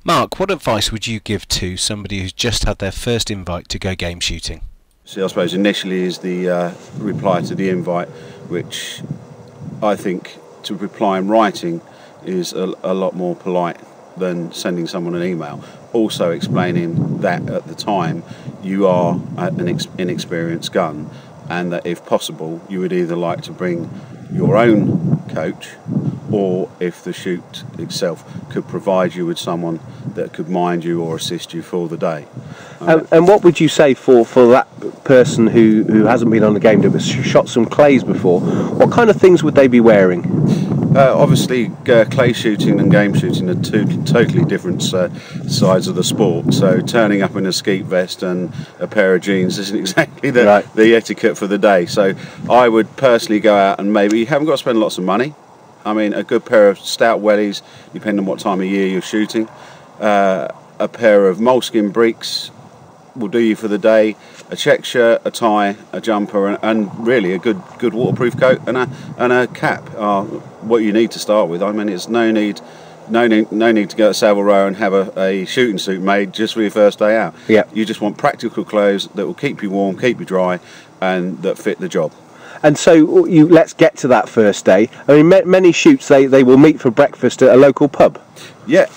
Mark, what advice would you give to somebody who's just had their first invite to go game shooting? See, I suppose initially is the reply to the invite, which I think to reply in writing is a lot more polite than sending someone an email. Also explaining that at the time you are an inexperienced gun, and that if possible you would either like to bring your own coach, or if the shoot itself could provide you with someone that could mind you or assist you for the day. And what would you say for that person who hasn't been on a game day but shot some clays before? What kind of things would they be wearing? Obviously, clay shooting and game shooting are two totally different sides of the sport. So turning up in a skeet vest and a pair of jeans isn't exactly the etiquette for the day. So I would personally go out and maybe, you haven't got to spend lots of money. I mean, a good pair of stout wellies, depending on what time of year you're shooting. A pair of moleskin breeks will do you for the day. A check shirt, a tie, a jumper, and really a good waterproof coat and a cap are what you need to start with. I mean, it's no need to go to Savile Row and have a shooting suit made just for your first day out. Yeah. You just want practical clothes that will keep you warm, keep you dry, and that fit the job. And so let's get to that first day. I mean, many shoots they will meet for breakfast at a local pub. Yeah,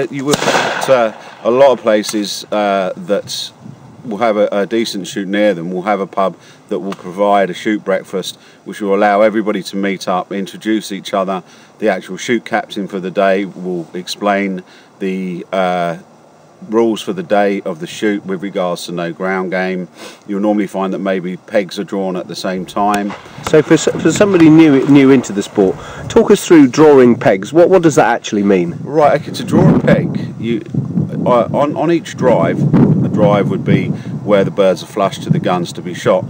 you will find a lot of places that will have a decent shoot near them, will have a pub that will provide a shoot breakfast, which will allow everybody to meet up, introduce each other. The actual shoot captain for the day will explain the rules for the day of the shoot with regards to no ground game. You'll normally find that maybe pegs are drawn at the same time. So for somebody new into the sport, talk us through drawing pegs. What does that actually mean? Right, okay, to draw a peg, you on each drive, a drive would be where the birds are flushed to the guns to be shot.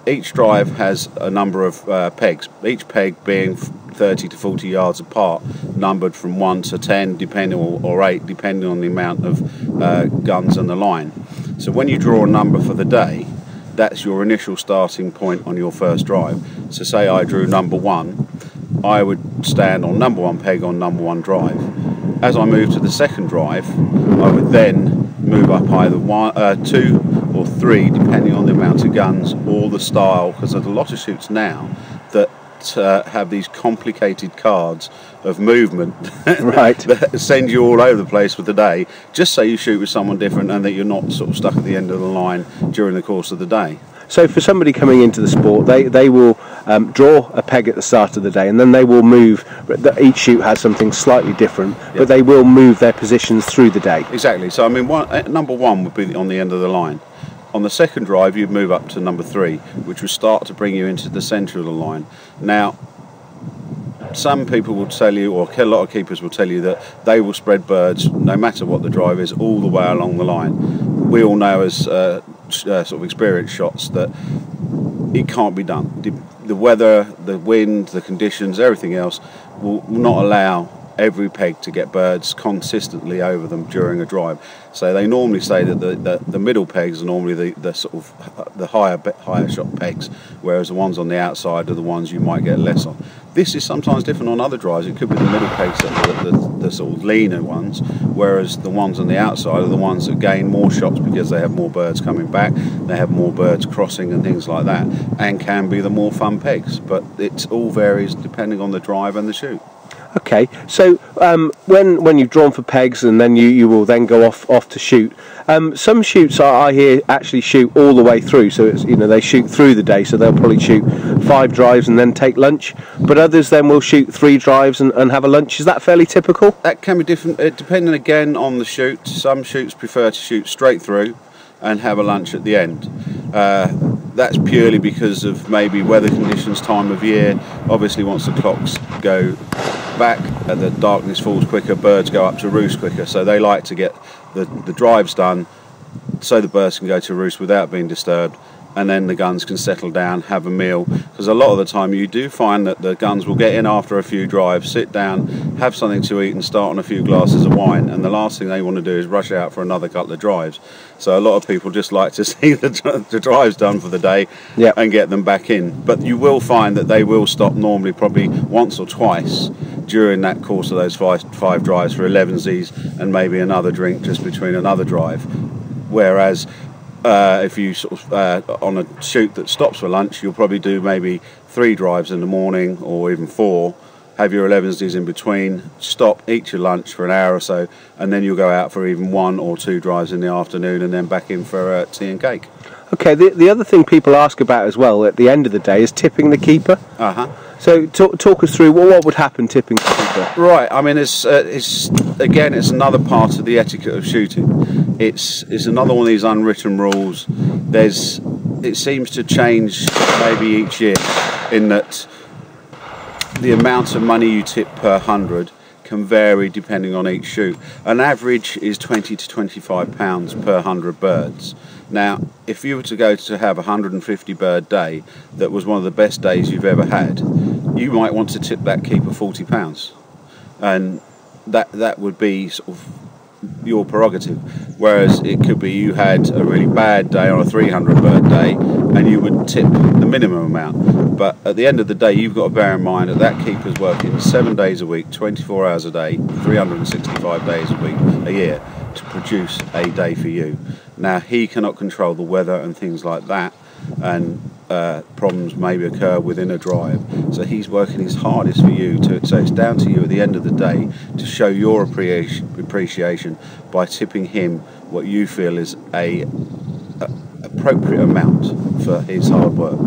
Each drive has a number of pegs, each peg being 30 to 40 yards apart, numbered from 1 to 10 depending, or 8 depending on the amount of guns on the line. So when you draw a number for the day, that's your initial starting point on your first drive. So say I drew number 1, I would stand on number 1 peg on number 1 drive. As I move to the second drive, I would then move up either 2 or 3 depending on the amount of guns or the style, because there's a lot of shoots now that have these complicated cards of movement right. that send you all over the place for the day, just so you shoot with someone different and that you're not sort of stuck at the end of the line during the course of the day. So for somebody coming into the sport, they will draw a peg at the start of the day, and then they will move. Each shoot has something slightly different, but they will move their positions through the day. Exactly. So I mean, number 1 would be on the end of the line. On the second drive, you'd move up to number 3, which would start to bring you into the centre of the line. Now, some people will tell you, or a lot of keepers will tell you, that they will spread birds, no matter what the drive is, all the way along the line. We all know as sort of experienced shots that it can't be done. The weather, the wind, the conditions, everything else will not allow every peg to get birds consistently over them during a drive. So they normally say that the middle pegs are normally the sort of the higher shot pegs, whereas the ones on the outside are the ones you might get less on. This is sometimes different on other drives. It could be the middle pegs that are the sort of leaner ones, whereas the ones on the outside are the ones that gain more shots because they have more birds coming back, they have more birds crossing and things like that, and can be the more fun pegs. But it all varies depending on the drive and the shoot. Okay, so when you've drawn for pegs and then you will then go off to shoot. Some shoots I hear actually shoot all the way through, so it's, they shoot through the day, so they'll probably shoot 5 drives and then take lunch. But others then will shoot 3 drives and have a lunch. Is that fairly typical? That can be different, depending again on the shoot. Some shoots prefer to shoot straight through and have a lunch at the end. That's purely because of maybe weather conditions, time of year. Obviously, once the clocks go back, the darkness falls quicker, birds go up to roost quicker, so they like to get the drives done so the birds can go to roost without being disturbed, and then the guns can settle down, have a meal, because a lot of the time you do find that the guns will get in after a few drives, sit down, have something to eat and start on a few glasses of wine, and the last thing they want to do is rush out for another couple of drives. So a lot of people just like to see the drives done for the day, Yep. and get them back in. But you will find that they will stop normally probably once or twice during that course of those five drives for 11s and maybe another drink just between another drive. Whereas if you sort of on a shoot that stops for lunch, you'll probably do maybe 3 drives in the morning or even 4, have your 11s in between, stop, eat your lunch for an hour or so, and then you'll go out for even 1 or 2 drives in the afternoon and then back in for tea and cake. Okay, the other thing people ask about as well at the end of the day is tipping the keeper. So talk us through what would happen tipping the keeper. Right, I mean it's another part of the etiquette of shooting. It's another one of these unwritten rules. It seems to change maybe each year, in that the amount of money you tip per 100 can vary depending on each shoot. An average is 20 to 25 pounds per 100 birds. Now, if you were to go to have a 150 bird day that was one of the best days you've ever had, you might want to tip that keeper 40 pounds, and that would be sort of your prerogative. Whereas it could be you had a really bad day on a 300 bird day and you would tip the minimum amount. But at the end of the day, you've got to bear in mind that keeper's working 7 days a week, 24 hours a day, 365 days a year to produce a day for you. Now, he cannot control the weather and things like that, and problems maybe occur within a drive, so he's working his hardest for you so it's down to you at the end of the day to show your appreciation by tipping him what you feel is a appropriate amount for his hard work.